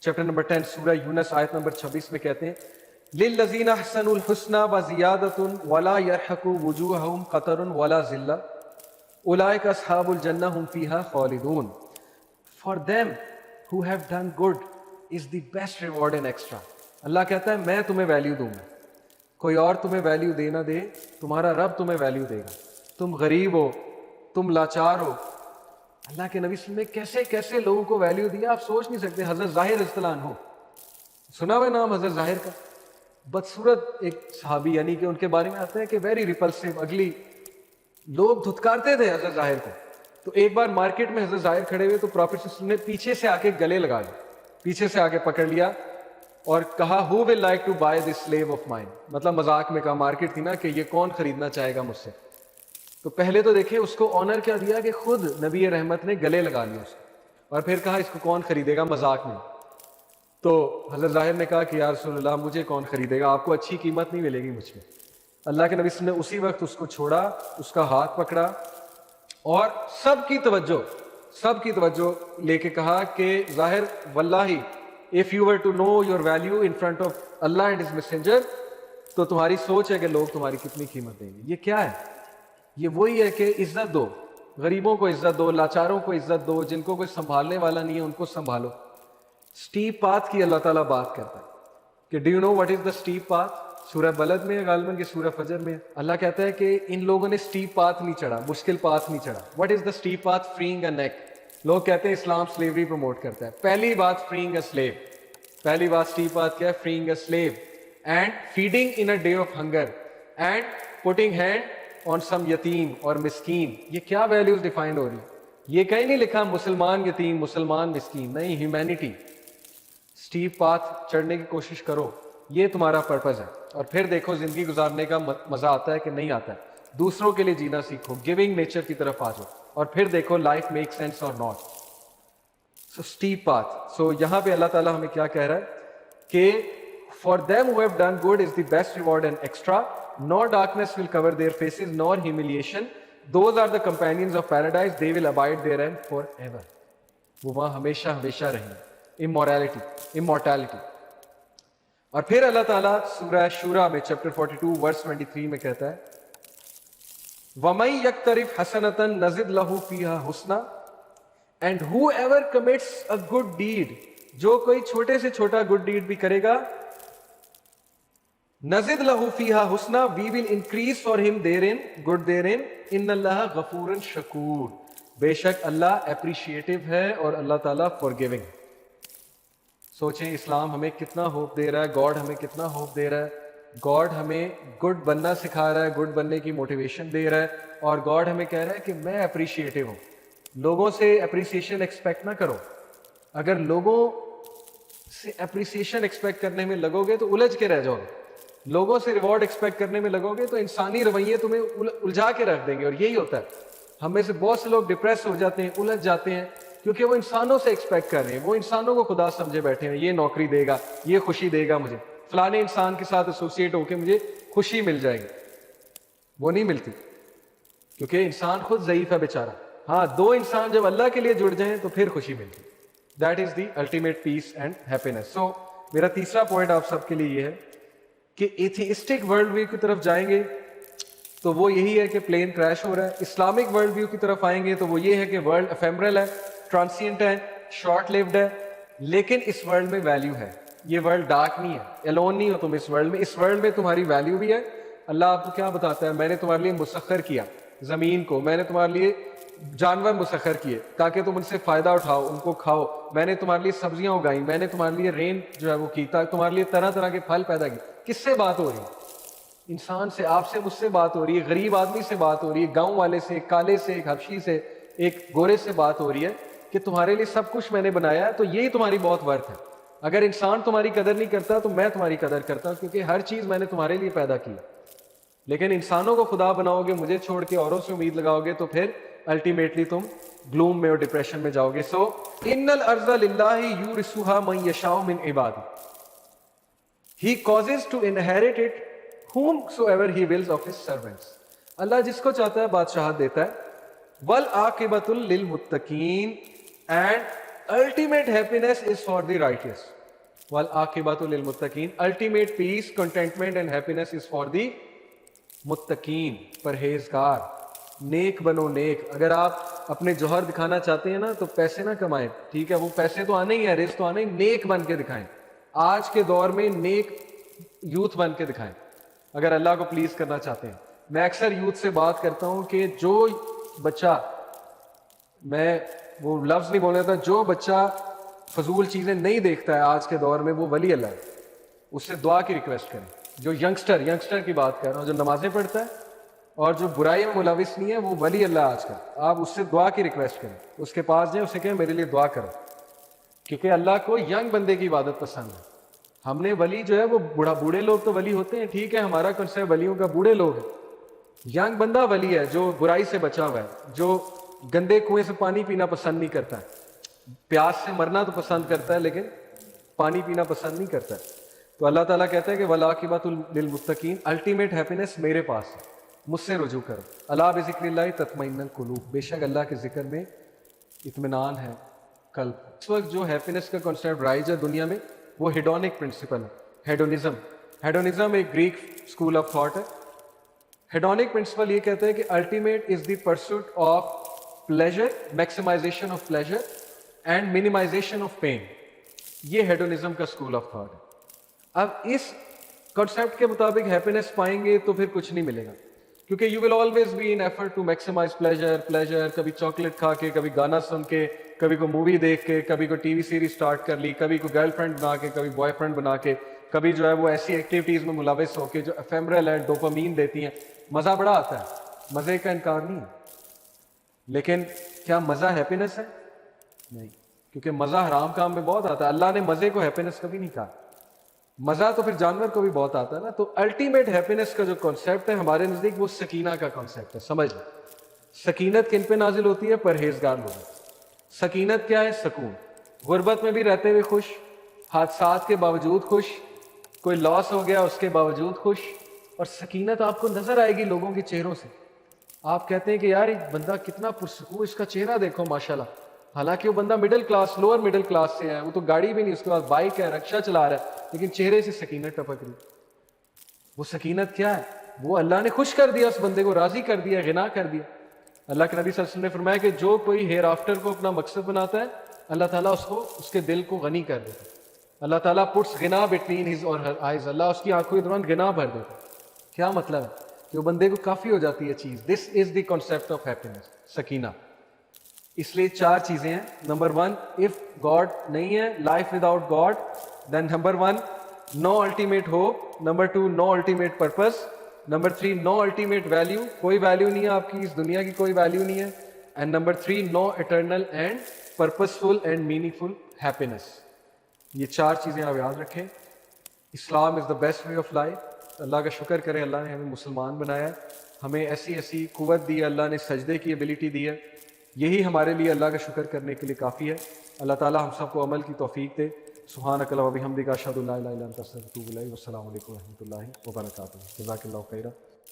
Chapter number 10 सूरह यूनस आयत number 26 में कहते हैं लिल्लज़ीना अहसनुल हुस्ना व ज़ियादतुन वला यरहकु वुजूहहुम क़तरुन वला ज़िल्ला उलाइका अस्हाबुल जन्नह हुम फ़ीहा ख़ालिदून। For them who have done good is the best reward and extra। अल्लाह कहता है मैं तुम्हें वैल्यू दूंगा, कोई और तुम्हें वैल्यू दे ना दे, तुम्हारा रब तुम्हें वैल्यू देगा। तुम गरीब हो, तुम लाचार हो, अल्लाह के नबी ने कैसे कैसे लोगों को वैल्यू दिया आप सोच नहीं सकते। हजरत ज़ाहिर इस्तिलान हो, सुना हुआ नाम हजरत ज़ाहिर का, बदसूरत एक सहाबी, यानी कि उनके बारे में आते हैं कि वेरी रिपल्सिव, अगली, लोग धुतकारते थे हजरत ज़ाहिर को। तो एक बार मार्केट में हजरत ज़ाहिर खड़े हुए तो प्रॉफिट ने पीछे से आके गले लगा लिया, पीछे से आके पकड़ लिया और कहा who will like to buy this slave of mine, मतलब मजाक में कहा, मार्केट थी ना कि ये कौन खरीदना चाहेगा मुझसे। तो पहले तो देखिए उसको ऑनर क्या दिया कि खुद नबी रहमत ने गले लगा लिया उसको, और फिर कहा इसको कौन खरीदेगा मजाक में। तो हजरत ज़ाहिर ने कहा कि या रसूलल्लाह मुझे कौन खरीदेगा, आपको अच्छी कीमत नहीं मिलेगी मुझमें। अल्लाह के नबी ने उसी वक्त उसको छोड़ा, उसका हाथ पकड़ा और सबकी तवज्जो लेके कहा कि ज़ाहिर वल्लाही if you were to know your value in front of Allah and his messenger, तो तुम्हारी सोच है कि लोग तुम्हारी कितनी कीमत देंगे। ये क्या है? ये वही है कि इज्जत दो, गरीबों को इज्जत दो, लाचारों को इज्जत दो, जिनको कोई संभालने वाला नहीं है उनको संभालो। स्टीप पाथ की अल्लाह ताला बात करता है कि do you know what is the steep path. सूरह बलद में गालिबन की सूरह फजर में अल्लाह कहता है कि इन लोगों ने स्टीप पाथ नहीं चढ़ा, मुश्किल पाथ नहीं चढ़ा। What is the steep path? Freeing a neck. लोग कहते हैं इस्लाम स्लेवरी प्रमोट करता है। पहली बात फ्रीइंग अ स्लेव, पहली बात स्टीप पाथ क्या है? Freeing a slave and feeding in a day of hunger and putting hand on some यतीम और मिस्कीन। ये क्या वैल्यूज डिफाइंड हो रही? ये कहीं नहीं लिखा मुसलमान यतीम, मुसलमान मिस्कीन, नहीं, ह्यूमैनिटी। स्टीप पाथ चढ़ने की कोशिश करो, ये तुम्हारा पर्पज है। और फिर देखो जिंदगी गुजारने का मजा आता है कि नहीं आता है। दूसरों के लिए जीना सीखो, गिविंग नेचर की तरफ आ जाओ, और फिर देखो लाइफ मेक सेंस और not. So steep path. So यहां पे अल्लाह ताला हमें क्या कह रहा है कि for them who have done good is the best reward and extra, nor darkness will cover their faces nor humiliation, those are the companions of paradise, they will abide therein forever। वो वहां हमेशा हमेशा रहेंगे। Immortality. और फिर अल्लाह ताला सूरह शूरा में चैप्टर 42 वर्स 23 में कहता है वमई यक्तरिफ हसनतन नजिद लहू फीहा हुस्ना, and whoever commits a good deed, जो कोई छोटे से छोटा गुड डीड भी करेगा, नजिद लहू फीहा हुस्ना, we will increase for him therein, good therein, इन्नल्लाह गफूरुन शकूर, बेशक अल्लाह एप्रिशिएटिव है और अल्लाह ताला फॉरगिविंग। सोचें इस्लाम हमें कितना होप दे रहा है, गॉड हमें कितना होप दे रहा है। गॉड हमें गुड बनना सिखा रहा है, गुड बनने की मोटिवेशन दे रहा है, और गॉड हमें कह रहा है कि मैं एप्रिशिएटिव हूं। लोगों से एप्रिसिएशन एक्सपेक्ट ना करो। अगर लोगों से एप्रिसिएशन एक्सपेक्ट करने में लगोगे तो उलझ के रह जाओगे। लोगों से रिवॉर्ड एक्सपेक्ट करने में लगोगे तो इंसानी रवैये तुम्हें उलझा के रख देंगे। और यही होता है, हम में से बहुत से लोग डिप्रेस हो जाते हैं, उलझ जाते हैं, क्योंकि वो इंसानों से एक्सपेक्ट कर रहे हैं, वो इंसानों को खुदा समझे बैठे हैं। ये नौकरी देगा, ये खुशी देगा मुझे, फलाने इंसान के साथ एसोसिएट होकर मुझे खुशी मिल जाएगी। वो नहीं मिलती, क्योंकि इंसान खुद ज़ईफ है बेचारा। हाँ, दो इंसान जब अल्लाह के लिए जुड़ जाएं तो फिर खुशी मिलती। That is the ultimate peace and happiness. So मेरा तीसरा पॉइंट आप सबके लिए ये है कि एथिइस्टिक वर्ल्ड व्यू की तरफ जाएंगे तो वो यही है कि प्लेन क्रैश हो रहा है। इस्लामिक वर्ल्ड व्यू की तरफ आएंगे तो वो ये है कि वर्ल्ड एफेमरल है, ट्रांसिएंट है, शॉर्ट लिव्ड है, लेकिन इस वर्ल्ड में वैल्यू है। ये वर्ल्ड डार्क नहीं है, एलोन नहीं हो तुम इस वर्ल्ड में। इस वर्ल्ड में तुम्हारी वैल्यू भी है। अल्लाह आपको क्या बताता है? मैंने तुम्हारे लिए मुसख्खर किया जमीन को, मैंने तुम्हारे लिए जानवर मुसख्खर किए ताकि तुम उनसे फायदा उठाओ, उनको खाओ। मैंने तुम्हारे लिए सब्जियां उगाई, मैंने तुम्हारे लिए रेन जो है वो की, तुम्हारे लिए तरह तरह के फल पैदा किए। किससे बात हो रही है? इंसान से, आपसे, मुझसे बात हो रही है, गरीब आदमी से बात हो रही है, गांव वाले से, काले से, एक हबशी से, एक गोरे से बात हो रही है कि तुम्हारे लिए सब कुछ मैंने बनाया है, तो यही तुम्हारी बहुत वर्थ है। अगर इंसान तुम्हारी कदर नहीं करता तो मैं तुम्हारी कदर करता हूं, क्योंकि हर चीज मैंने तुम्हारे लिए पैदा की। लेकिन इंसानों को खुदा बनाओगे, मुझे छोड़ के औरों से उम्मीद लगाओगे, तो फिर अल्टीमेटली तुम ग्लूम में और डिप्रेशन में जाओगे। सो इन्नल अर्ज़ा लिल्लाहि यूरिसुहा मन यशाउ मिन इबादी, he causes to inherit it whomsoever he wills of his servants। Allah जिसको चाहता है बादशाहत देता है। वल आकिबतुल लिल मुत्तकीन, and ultimate happiness is for the righteous. والعاقبۃ للمتقین. Ultimate peace, contentment and happiness is for the متقین, پرہیزگار. نیک بنو نیک. اگر آپ اپنے جوہر دکھانا چاہتے ہیں نا تو پیسے نہ کمائیں, ٹھیک ہے, وہ پیسے تو آنے ہی ہیں, رزق تو آنے ہی, نیک بن کے دکھائیں. آج کے دور میں نیک یوتھ بن کے دکھائیں اگر اللہ کو پلیز کرنا چاہتے ہیں. میں اکثر یوتھ سے بات کرتا ہوں کہ جو بچہ, میں وہ لفظ نہیں بول رہا تھا, جو بچہ فضول چیزیں نہیں دیکھتا ہے آج کے دور میں وہ ولی اللہ ہے, اس سے دعا کی ریکویسٹ کریں. جو ینگسٹر کی بات کر رہا ہوں, جو نمازیں پڑھتا ہے اور جو برائی میں ملوث نہیں ہے, وہ ولی اللہ آج کا. آپ اس سے دعا کی ریکویسٹ کریں, اس کے پاس جائیں, اسے کہیں میرے لیے دعا کرو, کیونکہ اللہ کو ینگ بندے کی عبادت پسند ہے. ہم نے ولی جو ہے وہ بوڑھے لوگ تو ولی ہوتے ہیں, ٹھیک ہے, ہمارا کنسیپٹ ولیوں کا بوڑھے لوگ ہیں. ینگ بندہ ولی ہے جو برائی سے بچا ہوا ہے, جو گندے کنویں سے پانی پینا پسند نہیں کرتا ہے, پیاس سے مرنا تو پسند کرتا ہے لیکن پانی پینا پسند نہیں کرتا ہے. تو اللہ تعالیٰ کہتا ہے کہ والعاقبۃ للمتقین, الٹیمیٹ ہیپینس میرے پاس ہے, مجھ سے رجوع کرو. الا بذکر اللہ تطمئن القلوب, بے شک اللہ کے ذکر میں اطمینان ہے قلب. اس وقت جو ہیپینس کا کنسیپٹ رائج ہے دنیا میں وہ ہیڈونک پرنسپل ہے, ہیڈونزم. ہیڈونزم ایک گریک اسکول آف تھاٹ ہے. ہیڈونک پرنسپل یہ کہتا ہے کہ ultimate is the pursuit of pleasure, maximization of pleasure and minimization of pain. یہ ہیڈونزم کا اسکول آف تھاٹ ہے. اب اس کنسیپٹ کے مطابق ہیپینس پائیں گے تو پھر کچھ نہیں ملے گا, کیونکہ you will always be in effort to maximize pleasure. کبھی چاکلیٹ کھا کے, کبھی گانا سن کے, کبھی کوئی مووی دیکھ کے, کبھی کوئی ٹی وی سیریز اسٹارٹ کر لی, کبھی کوئی گرل فرینڈ بنا کے, کبھی بوائے فرینڈ بنا کے, کبھی جو ہے وہ ایسی ایکٹیویٹیز میں ملوث ہو کے جو ایفیمرل ہے, ڈوپامین دیتی ہیں. مزہ بڑا آتا ہے, مزے کا انکار نہیں ہے, لیکن کیا مزہ ہیپینس ہے؟ نہیں, کیونکہ مزہ حرام کام میں بہت آتا ہے. اللہ نے مزے کو ہیپینس کبھی نہیں کہا. مزہ تو پھر جانور کو بھی بہت آتا ہے نا. تو الٹیمیٹ ہیپینس کا جو کانسیپٹ ہے ہمارے نزدیک وہ سکینہ کا کانسیپٹ ہے. سمجھ لیں, سکینت کن پہ نازل ہوتی ہے؟ پرہیزگار لوگوں. سکینت کیا ہے؟ سکون. غربت میں بھی رہتے ہوئے خوش, حادثات کے باوجود خوش, کوئی لاس ہو گیا اس کے باوجود خوش. اور سکینت آپ کو نظر آئے گی لوگوں کے چہروں سے. آپ کہتے ہیں کہ یار یہ بندہ کتنا پرسکون, اس کا چہرہ دیکھو ماشاءاللہ. حالانکہ وہ بندہ middle class, lower middle class سے ہے, وہ تو گاڑی بھی نہیں, اس کے پاس بائک ہے, رکشہ چلا رہا ہے, لیکن چہرے سے سکینت ٹپک رہی. وہ سکینت کیا ہے؟ وہ اللہ نے خوش کر دیا اس بندے کو, راضی کر دیا, غنا کر دیا. اللہ کے نبی صلی اللہ علیہ وسلم نے فرمایا کہ جو کوئی ہیئر آفٹر کو اپنا مقصد بناتا ہے اللہ تعالیٰ اس کو, اس کے دل کو غنی کر دیتا ہے. اللہ تعالیٰ پٹس غنا between his or her eyes, اللہ اس کی آنکھوں کے دوران غنا بھر دیتا ہے. کیا مطلب ہے؟ کہ وہ بندے کو کافی ہو جاتی ہے چیز. This is the concept of happiness, سکینہ. اس لیے 4 چیزیں ہیں. نمبر 1, اف گاڈ نہیں ہے, لائف وداؤٹ گاڈ, دین نمبر 1 نو الٹیمیٹ ہوپ. نمبر 2 نو الٹیمیٹ پرپز. نمبر 3 نو الٹیمیٹ ویلیو, کوئی ویلیو نہیں ہے آپ کی, اس دنیا کی کوئی ویلیو نہیں ہے. And number 3 no eternal and purposeful and meaningful happiness. یہ 4 چیزیں آپ یاد رکھیں. Islam is the best way of life. Allah کا شکر کریں, اللہ نے ہمیں مسلمان بنایا, ہمیں ایسی قوت دی ہے, اللہ نے سجدے کی ایبلٹی دی ہے. یہی ہمارے لیے اللہ کا شکر کرنے کے لیے کافی ہے. اللہ تعالیٰ ہم سب کو عمل کی توفیق دے. سبحانک اللہم و بحمدک اشہد ان لا الہ الا انت استغفرک و اتوب الیک. والسلام علیکم و رحمۃ اللہ وبرکاتہ. جزاک اللہ خیرا.